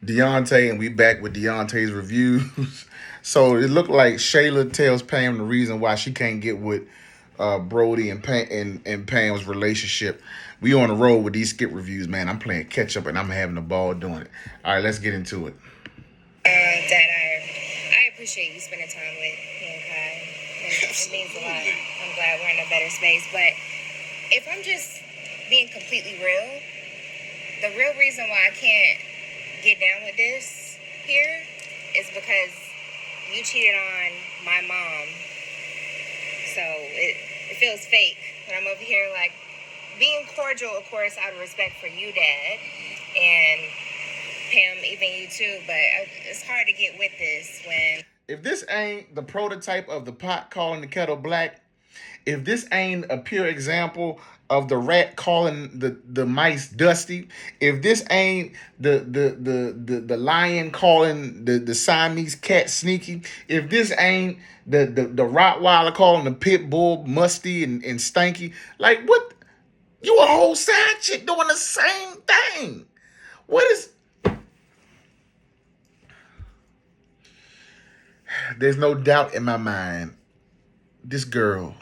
Deontay, and we back with Deontay's reviews. So it looked like Shayla tells Pam the reason why she can't get with Brody and Pam's relationship. We on the road with these skit reviews, man. I'm playing catch up and I'm having a ball doing it. All right, let's get into it. That I appreciate you spending time with me and Kai. It means a lot. I'm glad we're in a better space. But if I'm just being completely real, the real reason why I can't get down with this here is because you cheated on my mom. So it feels fake when I'm over here like being cordial, of course, out of respect for you, Dad, and Pam, even you too. But it's hard to get with this when If this ain't the prototype of the pot calling the kettle black, if this ain't a pure example of the rat calling the mice dusty, if this ain't the lion calling the Siamese cat sneaky, if this ain't the Rottweiler calling the pit bull musty and stanky, like what? You a whole side chick doing the same thing. What is? There's no doubt in my mind. This girl,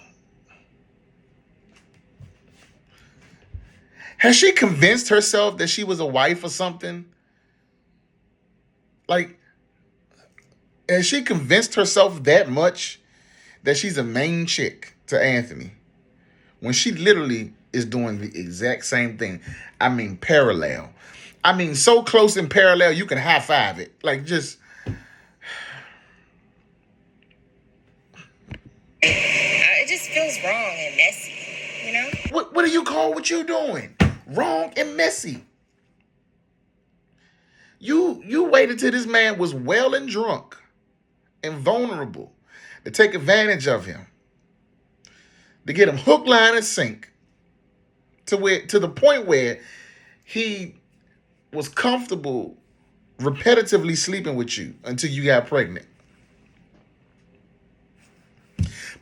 has she convinced herself that she was a wife or something? Like, has she convinced herself that much that she's a main chick to Anthony when she literally is doing the exact same thing? I mean, parallel. I mean, so close in parallel you can high five it. Like, just it just feels wrong and messy, you know? what do you call what you doing? Wrong and messy. You waited till this man was well and drunk and vulnerable to take advantage of him, to get him hook, line, and sink, to the point where he was comfortable repetitively sleeping with you until you got pregnant.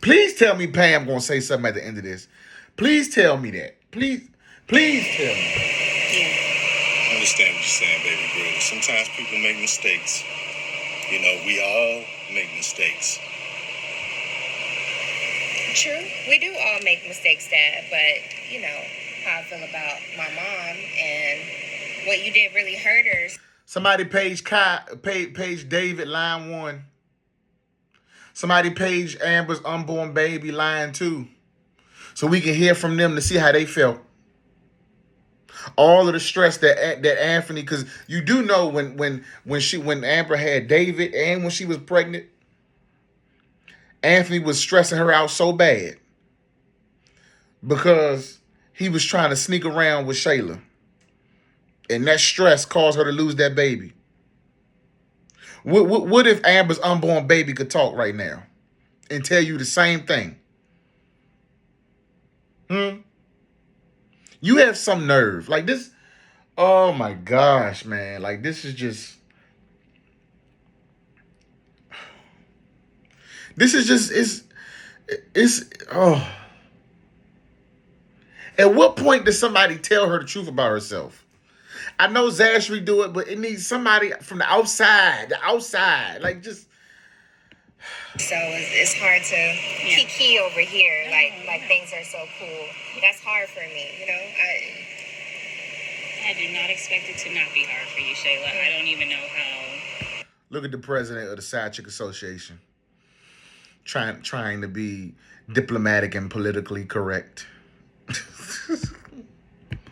Please tell me Pam gonna say something at the end of this. Please tell me that. Please tell me. I understand what you're saying, baby girl. Sometimes people make mistakes. You know, we all make mistakes. True, we do all make mistakes, Dad, but you know how I feel about my mom and what you did really hurt her. Somebody page David line 1. Somebody page Amber's unborn baby line 2. So we can hear from them to see how they felt. All of the stress that Anthony, because you do know when Amber had David and when she was pregnant, Anthony was stressing her out so bad because he was trying to sneak around with Shayla. And that stress caused her to lose that baby. What if Amber's unborn baby could talk right now and tell you the same thing? You have some nerve. Like this, oh my gosh, man. Like this is just it's oh. At what point does somebody tell her the truth about herself? I know Zachary do it, but it needs somebody from the outside. Like just So it's hard to kiki over here, like things are so cool. That's hard for me, you know. I do not expect it to not be hard for you, Shayla. I don't even know how. Look at the president of the Side Chick Association. Trying to be diplomatic and politically correct.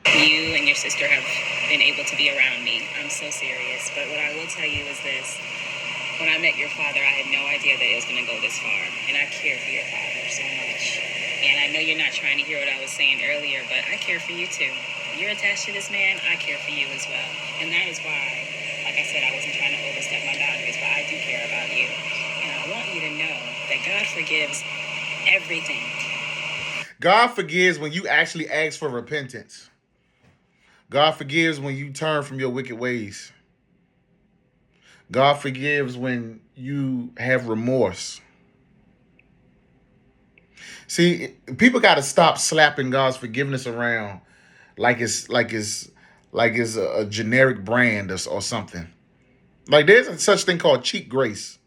You and your sister have been able to be around me. I'm so serious. But what I will tell you is this. When I met your father, I had no idea that it was going to go this far. And I care for your father so much. And I know you're not trying to hear what I was saying earlier, but I care for you too. You're attached to this man, I care for you as well. And that is why, like I said, I wasn't trying to overstep my boundaries, but I do care about you. And I want you to know that God forgives everything. God forgives when you actually ask for repentance. God forgives when you turn from your wicked ways. God forgives when you have remorse. See, people got to stop slapping God's forgiveness around like it's a generic brand or something. Like there's a such thing called cheap grace.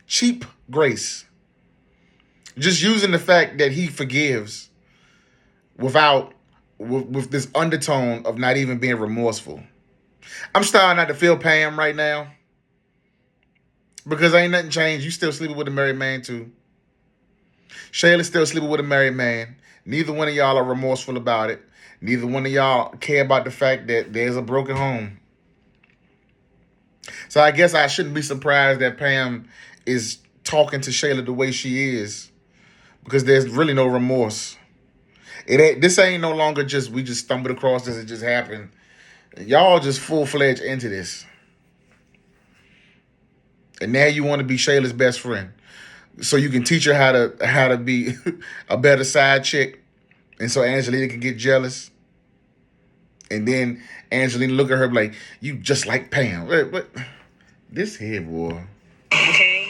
Cheap grace. Just using the fact that he forgives without with this undertone of not even being remorseful. I'm starting not to feel Pam right now because ain't nothing changed. You still sleeping with a married man too. Shayla's still sleeping with a married man. Neither one of y'all are remorseful about it. Neither one of y'all care about the fact that there's a broken home. So I guess I shouldn't be surprised that Pam is talking to Shayla the way she is because there's really no remorse. This ain't no longer just we just stumbled across this, it just happened. Y'all just full-fledged into this. And now you want to be Shayla's best friend. So you can teach her how to be a better side chick. And so Angelina can get jealous. And then Angelina look at her like, you just like Pam. What? This here, boy. Okay?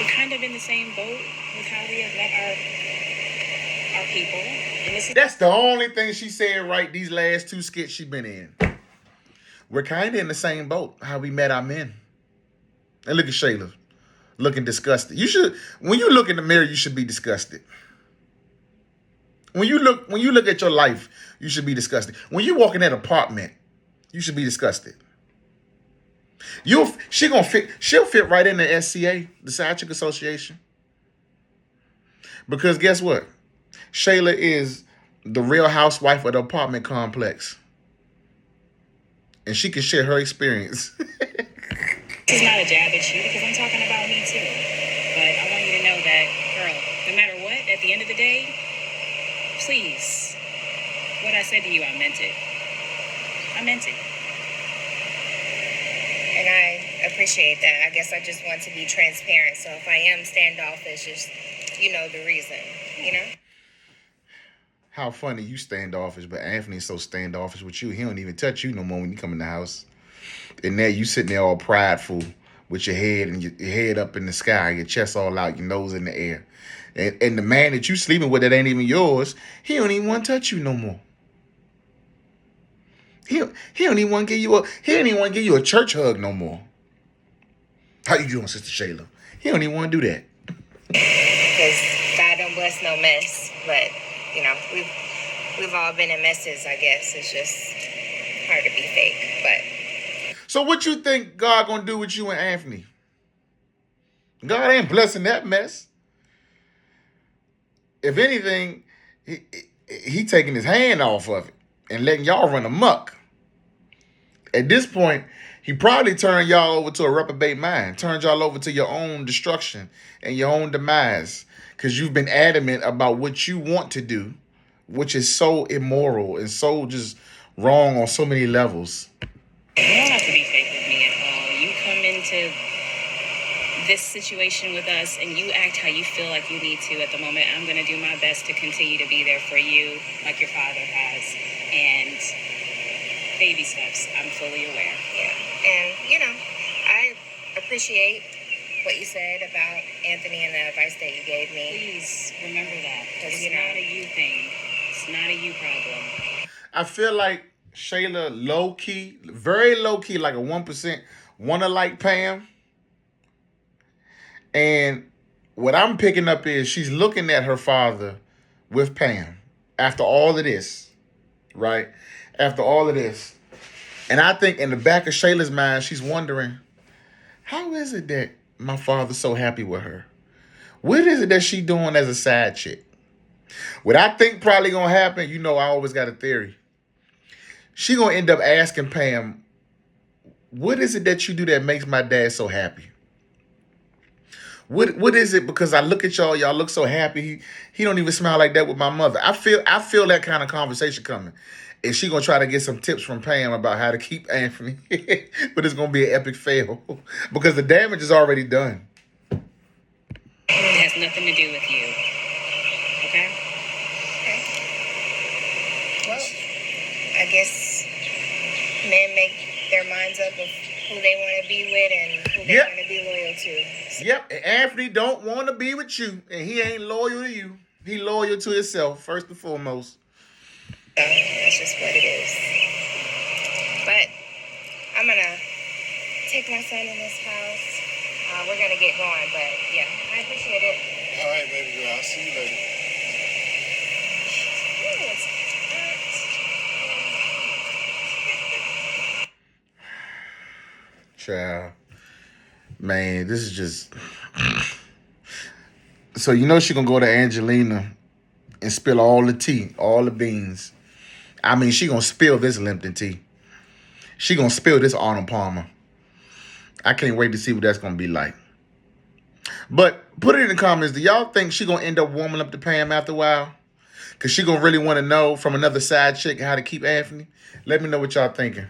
We're kind of in the same boat with how we have met our people. And this is That's the only thing she said right these last two skits she been in. We're kind of in the same boat, how we met our men. And look at Shayla, looking disgusted. When you look in the mirror, you should be disgusted. When you look at your life, you should be disgusted. When you walk in that apartment, you should be disgusted. She'll fit right in the SCA, the Side Chick Association. Because guess what? Shayla is the real housewife of the apartment complex. And she can share her experience. This is not a jab at you because I'm talking about me too. But I want you to know that, girl, no matter what, at the end of the day, please, what I said to you, I meant it. I meant it. And I appreciate that. I guess I just want to be transparent. So if I am standoffish, just the reason, How funny you standoffish, but Anthony's so standoffish with you. He don't even touch you no more when you come in the house. And now you sitting there all prideful with your head and your head up in the sky, your chest all out, your nose in the air. And the man that you sleeping with that ain't even yours, he don't even want to touch you no more. He don't even want to give you a church hug no more. How you doing, Sister Shayla? He don't even want to do that. because God don't bless no mess. But we've all been in messes. I guess it's just hard to be fake. But So what you think God gonna do with you and Anthony? God ain't blessing that mess. If anything, he taking his hand off of it and letting y'all run amok. At this point, he probably turned y'all over to a reprobate mind, turned y'all over to your own destruction and your own demise, because you've been adamant about what you want to do, which is so immoral and so just wrong on so many levels. You don't have to be fake with me at all. You come into this situation with us and you act how you feel like you need to at the moment. I'm going to do my best to continue to be there for you like your father has. And baby steps, I'm fully aware. yeah, and I appreciate what you said about Anthony and the advice that you gave me. Please remember that. It's You know. not a you thing. It's not a you problem. I feel like Shayla low-key, very low-key, like a 1%, wanna like Pam. And what I'm picking up is she's looking at her father with Pam after all of this, right? After all of this. And I think in the back of Shayla's mind, she's wondering, how is it that my father's so happy with her? What is it that she doing as a side chick? What I think probably gonna happen, I always got a theory. She gonna end up asking Pam, what is it that you do that makes my dad so happy? What is it? Because I look at y'all look so happy. He don't even smile like that with my mother. I feel that kind of conversation coming. And she gonna try to get some tips from Pam about how to keep Anthony. But it's gonna be an epic fail. Because the damage is already done. It has nothing to do with you. Okay? Well, I guess men make their minds up of who they want to be with and who they Yep. want to be loyal to. Yep, and Anthony don't want to be with you. And he ain't loyal to you. He loyal to himself, first and foremost. So that's just what it is. But I'm gonna take my son in this house. We're going to get going, but yeah, I appreciate it. All right, baby girl. I'll see you later. Ooh, it's hot. Child. Man, this is just... So you know she gonna go to Angelina and spill all the tea, all the beans. I mean, she gonna spill this Lipton tea. She gonna spill this Arnold Palmer. I can't wait to see what that's gonna be like. But put it in the comments. Do y'all think she gonna end up warming up to Pam after a while? Because she gonna really want to know from another side chick how to keep Anthony. Let me know what y'all thinking.